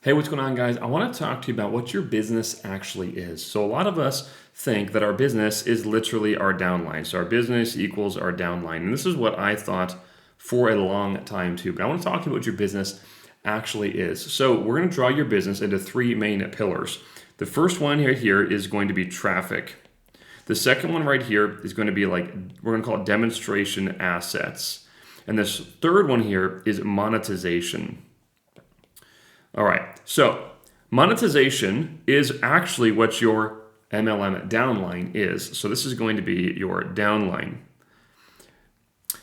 Hey, what's going on, guys? I want to talk to you about what your business actually is. So, a lot of us think that our business is literally our downline. So, our business equals our downline. And this is what I thought for a long time, too. But I want to talk to you about what your business actually is. So, we're going to draw your business into three main pillars. The first one right here is going to be traffic. The second one right here is going to be we're going to call it demonstration assets. And this third one here is monetization. All right, so monetization is actually what your MLM downline is. So this is going to be your downline.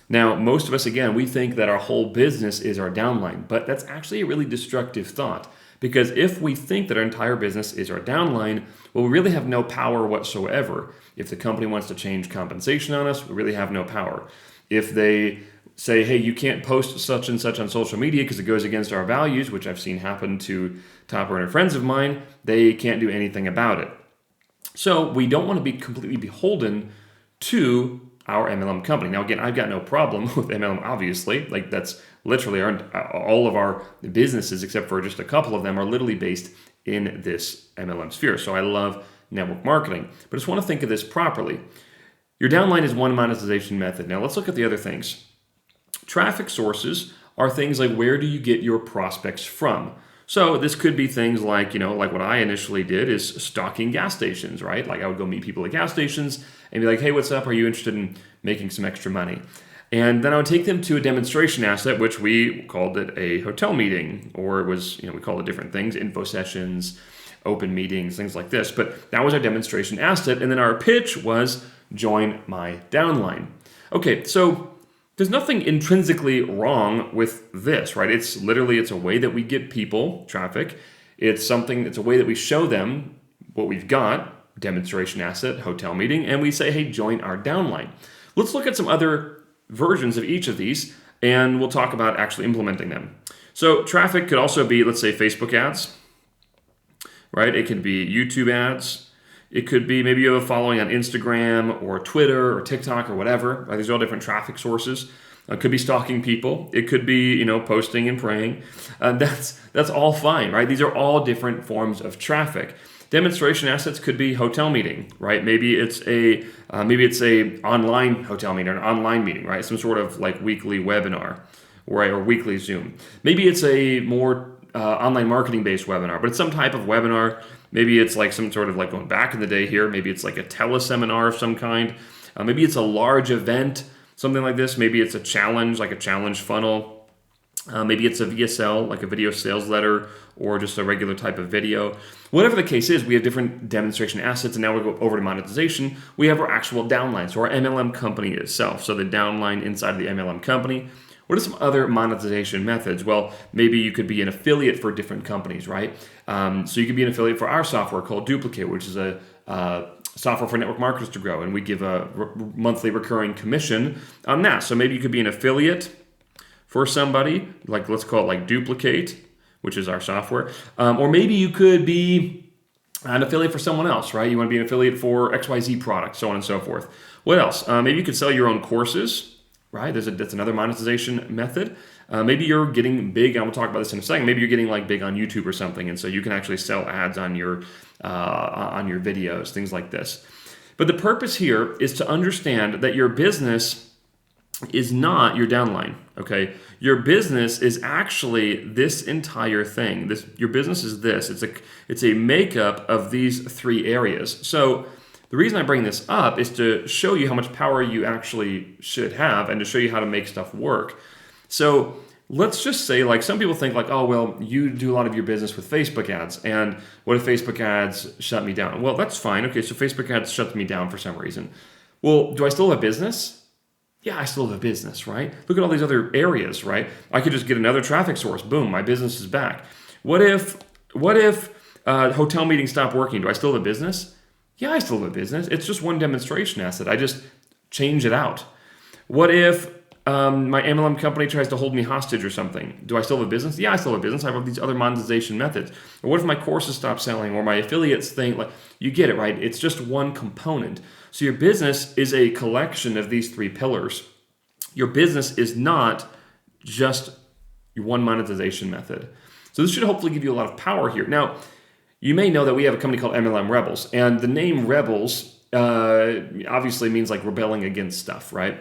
Now, most of us, again, we think that our whole business is our downline, but that's actually a really destructive thought. Because if we think that our entire business is our downline, well, we really have no power whatsoever. If the company wants to change compensation on us, we really have no power. If they say, hey, you can't post such and such on social media because it goes against our values, which I've seen happen to top earner friends of mine, they can't do anything about it. So we don't want to be completely beholden to our MLM company. Now, again, I've got no problem with MLM, obviously. Like that's literally all of our businesses, except for just a couple of them, are literally based in this MLM sphere. So I love network marketing, but I just want to think of this properly. Your downline is one monetization method. Now let's look at the other things. Traffic sources are things like where do you get your prospects from? So this could be things like, like what I initially did is stalking gas stations, right? Like I would go meet people at gas stations and be like, hey, what's up? Are you interested in making some extra money? And then I would take them to a demonstration asset, which we called it a hotel meeting, or it was, we called it different things, info sessions, open meetings, things like this. But that was our demonstration asset. And then our pitch was join my downline. Okay, so there's nothing intrinsically wrong with this, right? It's a way that we get people, traffic. It's a way that we show them what we've got, demonstration asset, hotel meeting, and we say, hey, join our downline. Let's look at some other versions of each of these, and we'll talk about actually implementing them. So traffic could also be, let's say, Facebook ads, right? It could be YouTube ads. It could be maybe you have a following on Instagram or Twitter or TikTok or whatever. These are all different traffic sources. It could be stalking people. It could be, posting and praying. That's all fine, right? These are all different forms of traffic. Demonstration assets could be hotel meeting, right? Maybe it's a online hotel meeting or an online meeting, right? Some sort of like weekly webinar, right? Or weekly Zoom. Maybe it's a more online marketing based webinar, but it's some type of webinar. Maybe it's like some sort of like going back in the day here. Maybe it's like a teleseminar of some kind. Maybe it's a large event, something like this. Maybe it's a challenge, like a challenge funnel. Maybe it's a VSL, like a video sales letter, or just a regular type of video. Whatever the case is, we have different demonstration assets, and now we go over to monetization. We have our actual downline, so our MLM company itself. So the downline inside of the MLM company. What are some other monetization methods? Well, maybe you could be an affiliate for different companies, right? So you could be an affiliate for our software called Duplicate, which is a software for network marketers to grow, and we give a monthly recurring commission on that. So maybe you could be an affiliate for somebody, like let's call it like Duplicate, which is our software. Or maybe you could be an affiliate for someone else, right? You want to be an affiliate for XYZ products, so on and so forth. What else? Maybe you could sell your own courses. Right, that's another monetization method. Maybe you're getting big. And we'll talk about this in a second. Maybe you're getting like big on YouTube or something, and so you can actually sell ads on your videos, things like this. But the purpose here is to understand that your business is not your downline. Okay, your business is actually this entire thing. Your business is this. It's a makeup of these three areas. So the reason I bring this up is to show you how much power you actually should have and to show you how to make stuff work. So let's just say, like, some people think like, oh, well, you do a lot of your business with Facebook ads, and what if Facebook ads shut me down? Well, that's fine. Okay, so Facebook ads shuts me down for some reason. Well, do I still have a business? Yeah, I still have a business, right? Look at all these other areas, right? I could just get another traffic source. Boom, my business is back. What if hotel meetings stop working? Do I still have a business? Yeah, I still have a business. It's just one demonstration asset. I just change it out. What if my MLM company tries to hold me hostage or something? Do I still have a business? Yeah, I still have a business. I have these other monetization methods. Or what if my courses stop selling or my affiliates thing? Like, you get it, right? It's just one component. So your business is a collection of these three pillars. Your business is not just one monetization method. So this should hopefully give you a lot of power here. Now, you may know that we have a company called MLM Rebels, and the name Rebels obviously means like rebelling against stuff, right?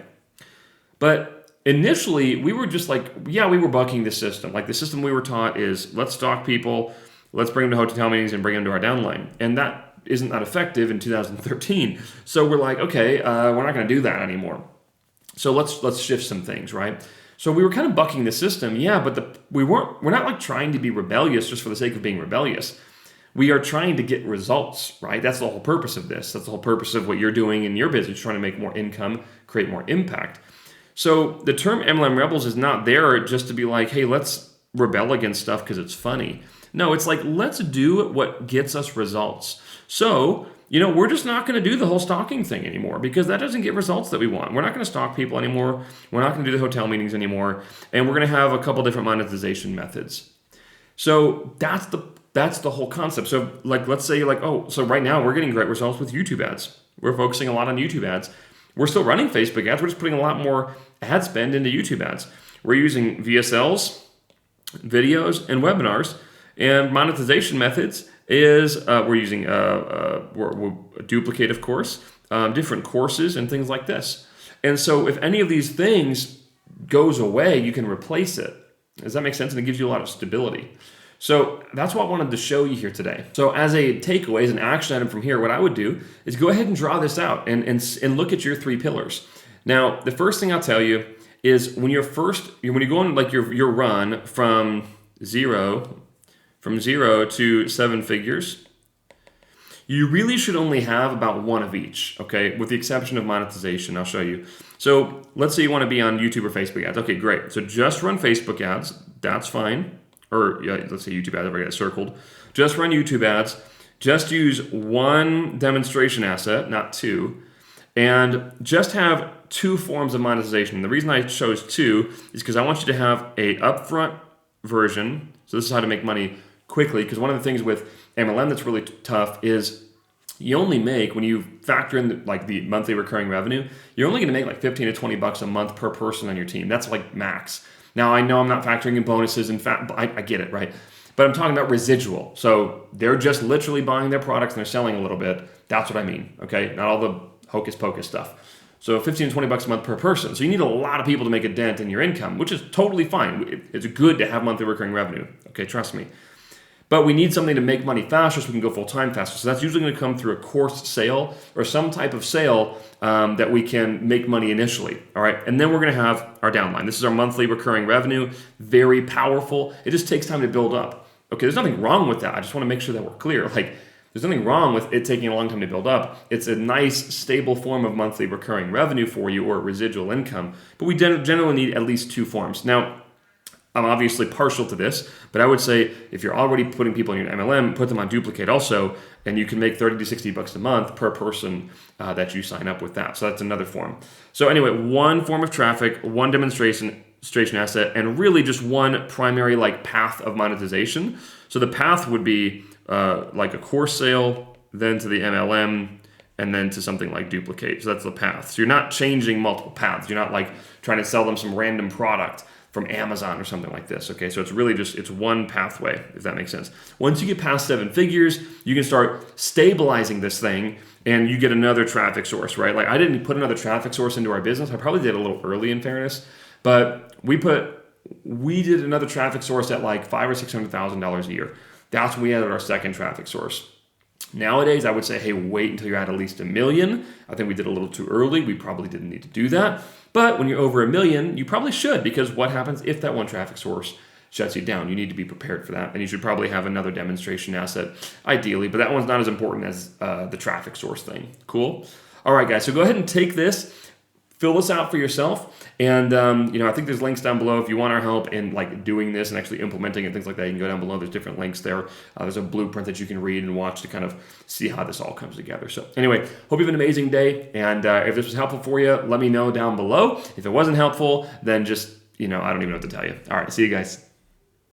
But initially, we were just like, yeah, we were bucking the system. Like the system we were taught is let's stalk people, let's bring them to hotel meetings and bring them to our downline. And that isn't that effective in 2013. So we're like, okay, we're not going to do that anymore. So let's shift some things, right? So we were kind of bucking the system, yeah, but we're not like trying to be rebellious just for the sake of being rebellious. We are trying to get results, right? That's the whole purpose of this. That's the whole purpose of what you're doing in your business, trying to make more income, create more impact. So the term MLM Rebels is not there just to be like, hey, let's rebel against stuff because it's funny. No, it's like, let's do what gets us results. So, we're just not going to do the whole stalking thing anymore because that doesn't get results that we want. We're not going to stalk people anymore. We're not going to do the hotel meetings anymore. And we're going to have a couple different monetization methods. So that's the whole concept. So like, let's say like, so right now we're getting great results with YouTube ads. We're focusing a lot on YouTube ads. We're still running Facebook ads. We're just putting a lot more ad spend into YouTube ads. We're using VSLs, videos, and webinars. And monetization methods is we're using we're duplicate, of course, different courses and things like this. And so if any of these things goes away, you can replace it. Does that make sense? And it gives you a lot of stability. So that's what I wanted to show you here today. So as a takeaway, as an action item from here, what I would do is go ahead and draw this out and look at your 3 pillars. Now, the first thing I'll tell you is when you go on like your run from zero to 7 figures, you really should only have about one of each, okay? With the exception of monetization, I'll show you. So let's say you want to be on YouTube or Facebook ads. Okay, great. So just run Facebook ads. That's fine. Or let's say YouTube ads, if I get it circled. Just run YouTube ads. Just use one demonstration asset, not 2. And just have 2 forms of monetization. And the reason I chose 2 is because I want you to have a upfront version. So this is how to make money quickly, because one of the things with MLM that's really tough is you only make, when you factor in the monthly recurring revenue, you're only going to make like 15 to 20 bucks a month per person on your team. That's like max. Now I know I'm not factoring in bonuses. In fact, I get it, right? But I'm talking about residual. So they're just literally buying their products and they're selling a little bit. That's what I mean, okay? Not all the hocus pocus stuff. So 15 to 20 bucks a month per person. So you need a lot of people to make a dent in your income, which is totally fine. It's good to have monthly recurring revenue, okay? Trust me. But we need something to make money faster so we can go full-time faster. So that's usually going to come through a course sale or some type of sale that we can make money initially, all right? And then we're going to have our downline. This is our monthly recurring revenue, very powerful. It just takes time to build up. Okay, there's nothing wrong with that. I just want to make sure that we're clear. Like, there's nothing wrong with it taking a long time to build up. It's a nice, stable form of monthly recurring revenue for you or residual income. But we generally need at least 2 forms. Now, I'm obviously partial to this, but I would say if you're already putting people in your MLM, put them on duplicate also, and you can make 30 to 60 bucks a month per person that you sign up with that. So that's another form. So anyway, 1 form of traffic, 1 demonstration asset, and really just 1 primary path of monetization. So the path would be like a course sale, then to the MLM, and then to something like duplicate. So that's the path. So you're not changing multiple paths. You're not trying to sell them some random product from Amazon or something like this, okay? So it's really just, it's 1 pathway, if that makes sense. Once you get past 7 figures, you can start stabilizing this thing and you get another traffic source, right? I didn't put another traffic source into our business. I probably did a little early in fairness, but we did another traffic source at $500,000 or $600,000 a year. That's when we added our second traffic source. Nowadays, I would say, hey, wait until you're at least $1 million. I think we did a little too early. We probably didn't need to do that. But when you're over $1 million, you probably should, because what happens if that one traffic source shuts you down? You need to be prepared for that. And you should probably have another demonstration asset, ideally. But that one's not as important as the traffic source thing. Cool? All right, guys. So go ahead and take this. Fill this out for yourself, and I think there's links down below if you want our help in doing this and actually implementing it, things like that. You can go down below. There's different links there. There's a blueprint that you can read and watch to kind of see how this all comes together. So anyway, hope you have an amazing day, and if this was helpful for you, let me know down below. If it wasn't helpful, then just I don't even know what to tell you. All right, see you guys.